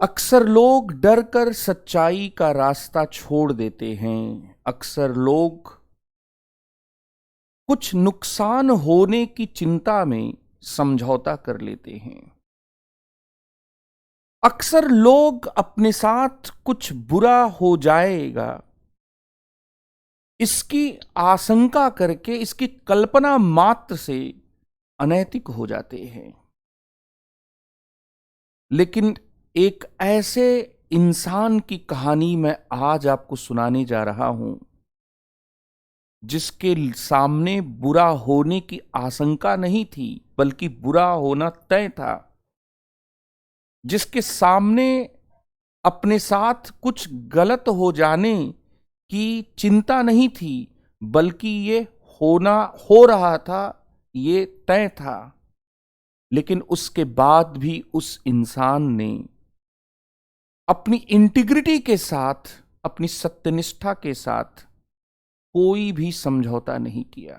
अक्सर लोग डर कर सच्चाई का रास्ता छोड़ देते हैं। अक्सर लोग कुछ नुकसान होने की चिंता में समझौता कर लेते हैं। अक्सर लोग अपने साथ कुछ बुरा हो जाएगा इसकी आशंका करके, इसकी कल्पना मात्र से अनैतिक हो जाते हैं। लेकिन एक ऐसे इंसान की कहानी मैं आज आपको सुनाने जा रहा हूं जिसके सामने बुरा होने की आशंका नहीं थी, बल्कि बुरा होना तय था। जिसके सामने अपने साथ कुछ गलत हो जाने की चिंता नहीं थी, बल्कि ये होना हो रहा था, ये तय था। लेकिन उसके बाद भी उस इंसान ने अपनी इंटीग्रिटी के साथ, अपनी सत्यनिष्ठा के साथ कोई भी समझौता नहीं किया।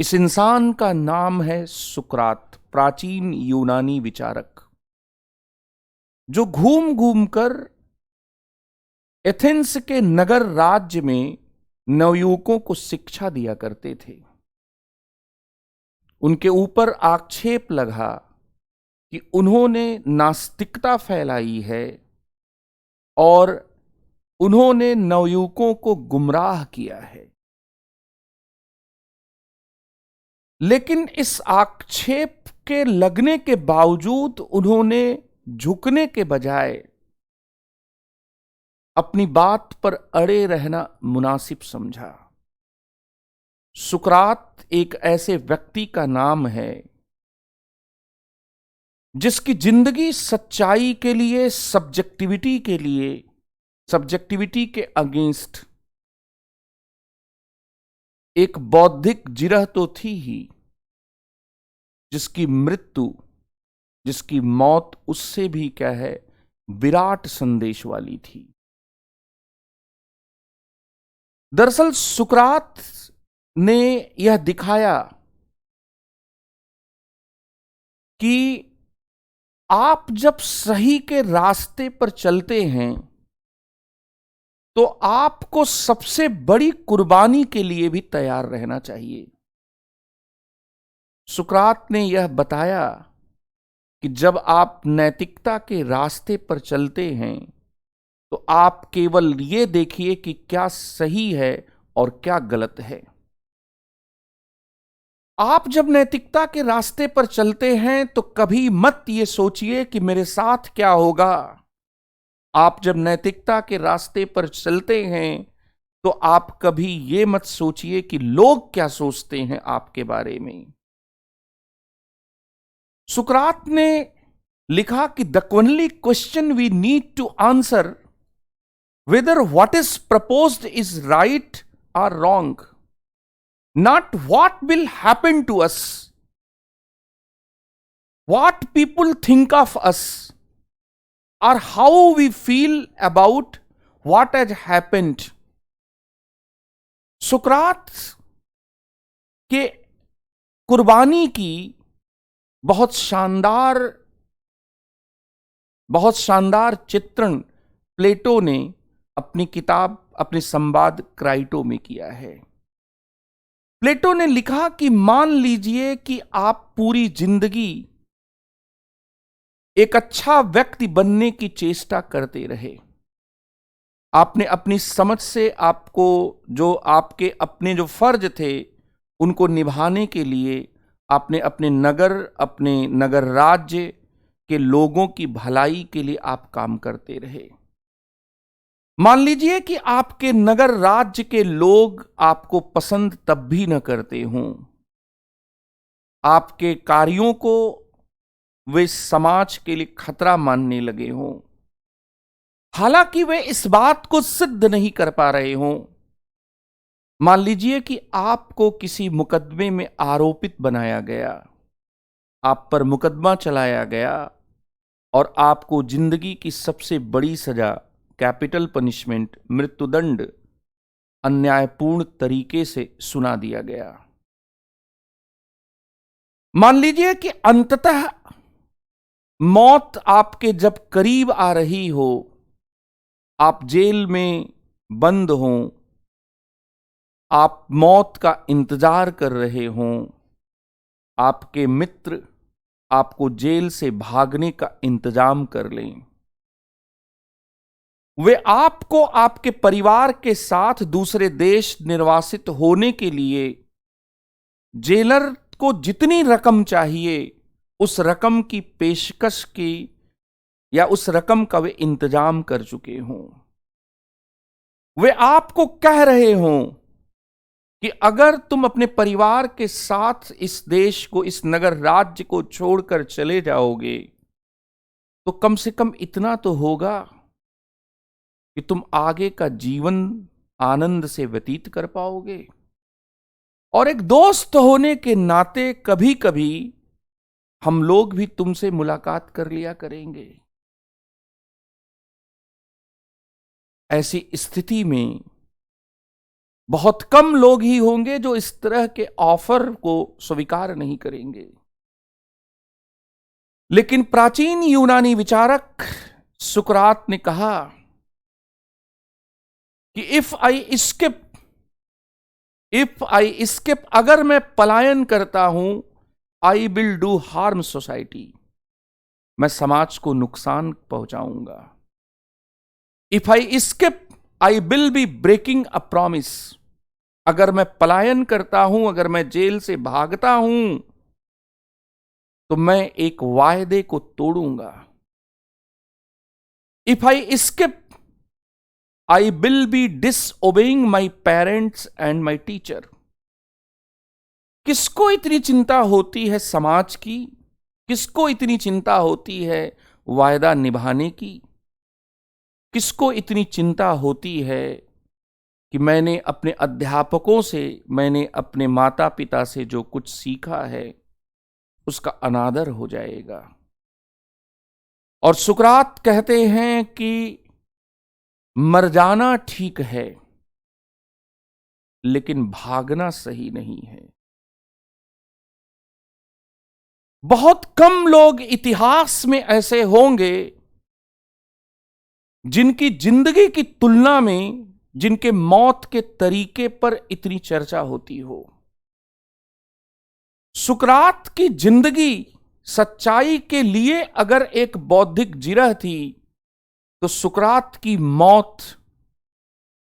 इस इंसान का नाम है सुकरात, प्राचीन यूनानी विचारक, जो घूम घूम कर एथेंस के नगर राज्य में नवयुवकों को शिक्षा दिया करते थे। उनके ऊपर आक्षेप लगा कि उन्होंने नास्तिकता फैलाई है और उन्होंने नवयुवकों को गुमराह किया है। लेकिन इस आक्षेप के लगने के बावजूद उन्होंने झुकने के बजाय अपनी बात पर अड़े रहना मुनासिब समझा। सुकरात एक ऐसे व्यक्ति का नाम है जिसकी जिंदगी सच्चाई के लिए, सब्जेक्टिविटी के अगेंस्ट एक बौद्धिक जिरह तो थी ही, जिसकी मृत्यु, जिसकी मौत उससे भी क्या है, विराट संदेश वाली थी। दरअसल सुकरात ने यह दिखाया कि आप जब सही के रास्ते पर चलते हैं तो आपको सबसे बड़ी कुर्बानी के लिए भी तैयार रहना चाहिए। सुकरात ने यह बताया कि जब आप नैतिकता के रास्ते पर चलते हैं तो आप केवल ये देखिए कि क्या सही है और क्या गलत है। आप जब नैतिकता के रास्ते पर चलते हैं तो कभी मत ये सोचिए कि मेरे साथ क्या होगा। आप जब नैतिकता के रास्ते पर चलते हैं तो आप कभी ये मत सोचिए कि लोग क्या सोचते हैं आपके बारे में। सुकरात ने लिखा कि the only question we need to answer whether what is proposed is right और wrong, not what will happen to us, what people think of us, or how we feel about what has happened. सुकरात के कुर्बानी की बहुत शानदार चित्रण प्लेटो ने अपनी किताब, अपने संवाद क्राइटो में किया है। प्लेटो ने लिखा कि मान लीजिए कि आप पूरी जिंदगी एक अच्छा व्यक्ति बनने की चेष्टा करते रहे। आपने अपनी समझ से आपको जो आपके अपने जो फर्ज थे उनको निभाने के लिए आपने अपने नगर राज्य के लोगों की भलाई के लिए आप काम करते रहे। मान लीजिए कि आपके नगर राज्य के लोग आपको पसंद तब भी न करते हों, आपके कार्यों को वे समाज के लिए खतरा मानने लगे हों, हालांकि वे इस बात को सिद्ध नहीं कर पा रहे हों। मान लीजिए कि आपको किसी मुकदमे में आरोपित बनाया गया, आप पर मुकदमा चलाया गया और आपको जिंदगी की सबसे बड़ी सजा, कैपिटल पनिशमेंट, मृत्युदंड, अन्यायपूर्ण तरीके से सुना दिया गया। मान लीजिए कि अंततः मौत आपके जब करीब आ रही हो, आप जेल में बंद हों, आप मौत का इंतजार कर रहे हों, आपके मित्र आपको जेल से भागने का इंतजाम कर लें, वे आपको आपके परिवार के साथ दूसरे देश निर्वासित होने के लिए जेलर को जितनी रकम चाहिए उस रकम की पेशकश की या उस रकम का वे इंतजाम कर चुके हों, वे आपको कह रहे हों कि अगर तुम अपने परिवार के साथ इस देश को, इस नगर राज्य को छोड़कर चले जाओगे तो कम से कम इतना तो होगा कि तुम आगे का जीवन आनंद से व्यतीत कर पाओगे। और एक दोस्त होने के नाते कभी कभी हम लोग भी तुमसे मुलाकात कर लिया करेंगे। ऐसी स्थिति में बहुत कम लोग ही होंगे जो इस तरह के ऑफर को स्वीकार नहीं करेंगे। लेकिन प्राचीन यूनानी विचारक सुकरात ने कहा कि इफ आई स्किप, अगर मैं पलायन करता हूं, I will do harm society, मैं समाज को नुकसान पहुंचाऊंगा। If I skip, I will be breaking a promise, अगर मैं पलायन करता हूं, अगर मैं जेल से भागता हूं, तो मैं एक वायदे को तोड़ूंगा। If I skip, I will be disobeying my parents and my teacher. किसको इतनी चिंता होती है समाज की? किसको इतनी चिंता होती है वायदा निभाने की? किसको इतनी चिंता होती है कि मैंने अपने अध्यापकों से, मैंने अपने माता पिता से जो कुछ सीखा है उसका अनादर हो जाएगा? और सुकरात कहते हैं कि मर जाना ठीक है लेकिन भागना सही नहीं है। बहुत कम लोग इतिहास में ऐसे होंगे जिनकी जिंदगी की तुलना में, जिनके मौत के तरीके पर इतनी चर्चा होती हो। सुकरात की जिंदगी सच्चाई के लिए अगर एक बौद्धिक जिरह थी, तो सुकरात की मौत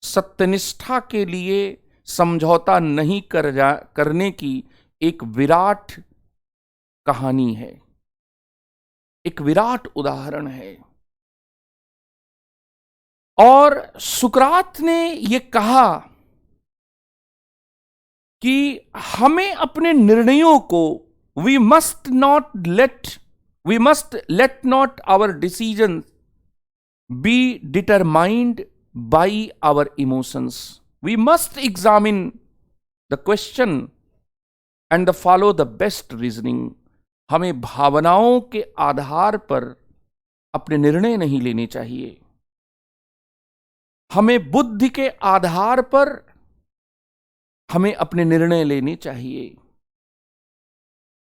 सत्यनिष्ठा के लिए समझौता नहीं करने की एक विराट कहानी है, एक विराट उदाहरण है। और सुकरात ने यह कहा कि हमें अपने निर्णयों को, we must let not our decision be determined by our emotions, we must examine the question and the follow the best reasoning. हमें भावनाओं के आधार पर अपने निर्णय नहीं लेने चाहिए, हमें बुद्धि के आधार पर हमें अपने निर्णय लेने चाहिए।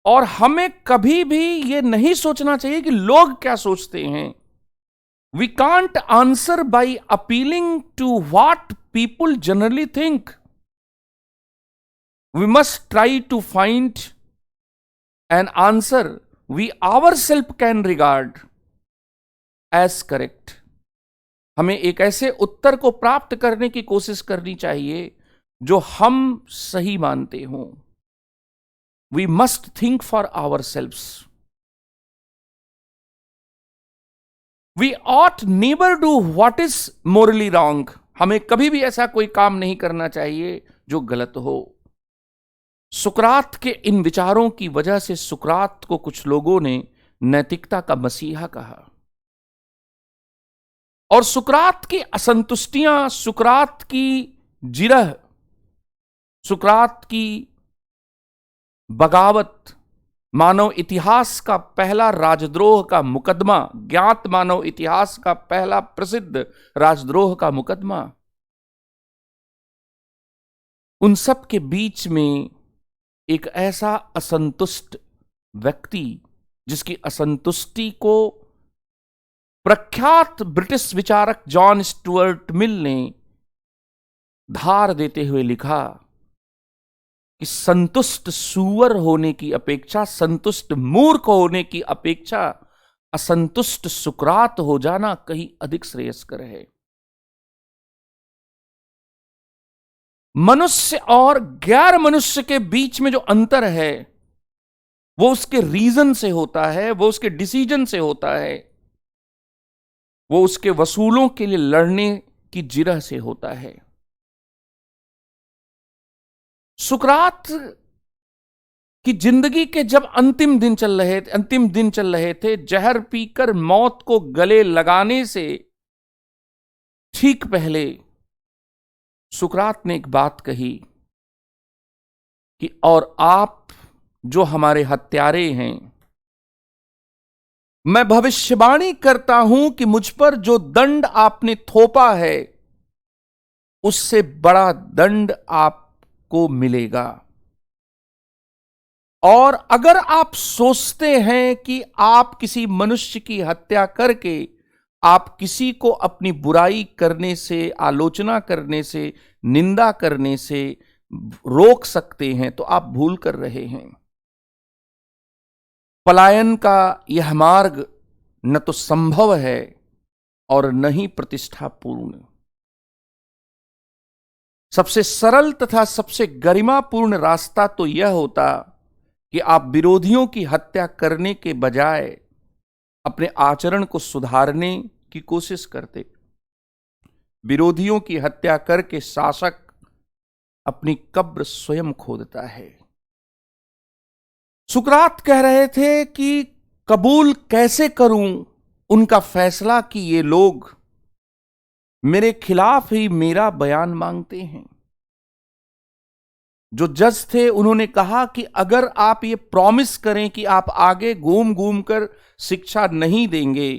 और हमें कभी भी यह नहीं सोचना चाहिए कि लोग क्या सोचते हैं। We can't answer by appealing to what people generally think, we must try to find an answer we ourself can regard as correct. हमें एक ऐसे उत्तर को प्राप्त करने की कोशिश करनी चाहिए जो हम सही मानते हों। We must think for ourselves. We ought never do what is morally wrong, हमें कभी भी ऐसा कोई काम नहीं करना चाहिए जो गलत हो। सुकरात के इन विचारों की वजह से सुकरात को कुछ लोगों ने नैतिकता का मसीहा कहा। और सुकरात की असंतुष्टियां, सुकरात की जिरह, सुकरात की बगावत, मानव इतिहास का पहला राजद्रोह का मुकदमा, ज्ञात मानव इतिहास का पहला प्रसिद्ध राजद्रोह का मुकदमा, उन सब के बीच में एक ऐसा असंतुष्ट व्यक्ति जिसकी असंतुष्टि को प्रख्यात ब्रिटिश विचारक जॉन स्टुअर्ट मिल ने धार देते हुए लिखा कि संतुष्ट सूअर होने की अपेक्षा, संतुष्ट मूर्ख होने की अपेक्षा असंतुष्ट सुकरात हो जाना कहीं अधिक श्रेयस्कर है। मनुष्य और गैर मनुष्य के बीच में जो अंतर है वो उसके रीजन से होता है, वो उसके डिसीजन से होता है, वो उसके वसूलों के लिए लड़ने की जिरह से होता है। सुकरात की जिंदगी के जब अंतिम दिन चल रहे थे, जहर पीकर मौत को गले लगाने से ठीक पहले सुकरात ने एक बात कही कि और आप जो हमारे हत्यारे हैं, मैं भविष्यवाणी करता हूं कि मुझ पर जो दंड आपने थोपा है उससे बड़ा दंड आपको मिलेगा। और अगर आप सोचते हैं कि आप किसी मनुष्य की हत्या करके आप किसी को अपनी बुराई करने से, आलोचना करने से, निंदा करने से रोक सकते हैं, तो आप भूल कर रहे हैं। पलायन का यह मार्ग न तो संभव है और न ही प्रतिष्ठापूर्ण। सबसे सरल तथा सबसे गरिमापूर्ण रास्ता तो यह होता कि आप विरोधियों की हत्या करने के बजाय अपने आचरण को सुधारने की कोशिश करते। विरोधियों की हत्या करके शासक अपनी कब्र स्वयं खोदता है। सुकरात कह रहे थे कि कबूल कैसे करूं उनका फैसला कि ये लोग मेरे खिलाफ ही मेरा बयान मांगते हैं। जो जज थे उन्होंने कहा कि अगर आप ये प्रॉमिस करें कि आप आगे घूम घूम कर शिक्षा नहीं देंगे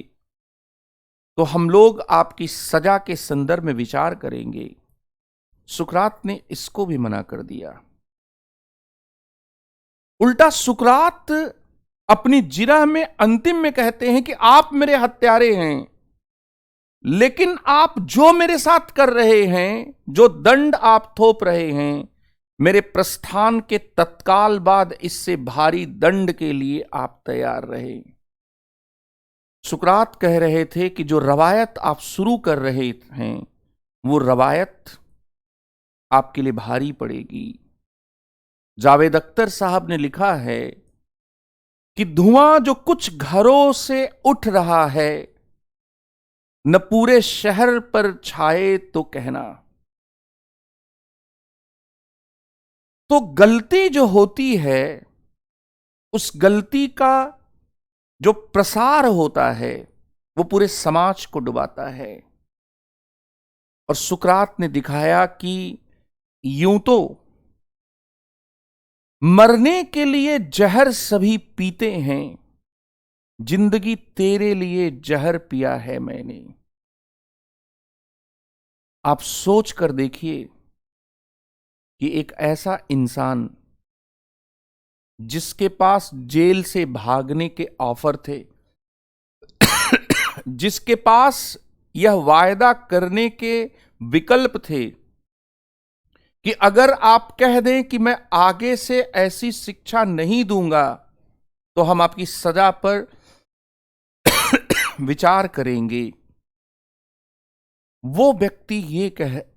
तो हम लोग आपकी सजा के संदर्भ में विचार करेंगे। सुकरात ने इसको भी मना कर दिया। उल्टा सुकरात अपनी जिरह में अंतिम में कहते हैं कि आप मेरे हत्यारे हैं, लेकिन आप जो मेरे साथ कर रहे हैं, जो दंड आप थोप रहे हैं, मेरे प्रस्थान के तत्काल बाद इससे भारी दंड के लिए आप तैयार रहे। सुकरात कह रहे थे कि जो रवायत आप शुरू कर रहे हैं वो रवायत आपके लिए भारी पड़ेगी। जावेद अख्तर साहब ने लिखा है कि धुआं जो कुछ घरों से उठ रहा है न पूरे शहर पर छाए तो कहना। तो गलती जो होती है उस गलती का जो प्रसार होता है वो पूरे समाज को डुबाता है। और सुकरात ने दिखाया कि यूं तो मरने के लिए जहर सभी पीते हैं, जिंदगी तेरे लिए जहर पिया है मैंने। आप सोच कर देखिए कि एक ऐसा इंसान जिसके पास जेल से भागने के ऑफर थे, जिसके पास यह वायदा करने के विकल्प थे कि अगर आप कह दें कि मैं आगे से ऐसी शिक्षा नहीं दूंगा तो हम आपकी सजा पर विचार करेंगे, वो व्यक्ति ये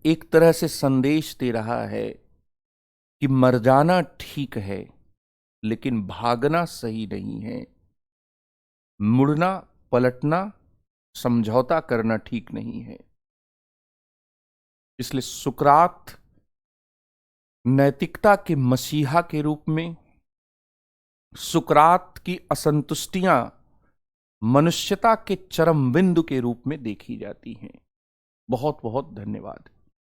एक तरह से संदेश दे रहा है कि मर जाना ठीक है लेकिन भागना सही नहीं है, मुड़ना, पलटना, समझौता करना ठीक नहीं है। इसलिए सुकरात नैतिकता के मसीहा के रूप में, सुकरात की असंतुष्टियां मनुष्यता के चरम बिंदु के रूप में देखी जाती हैं। बहुत बहुत धन्यवाद।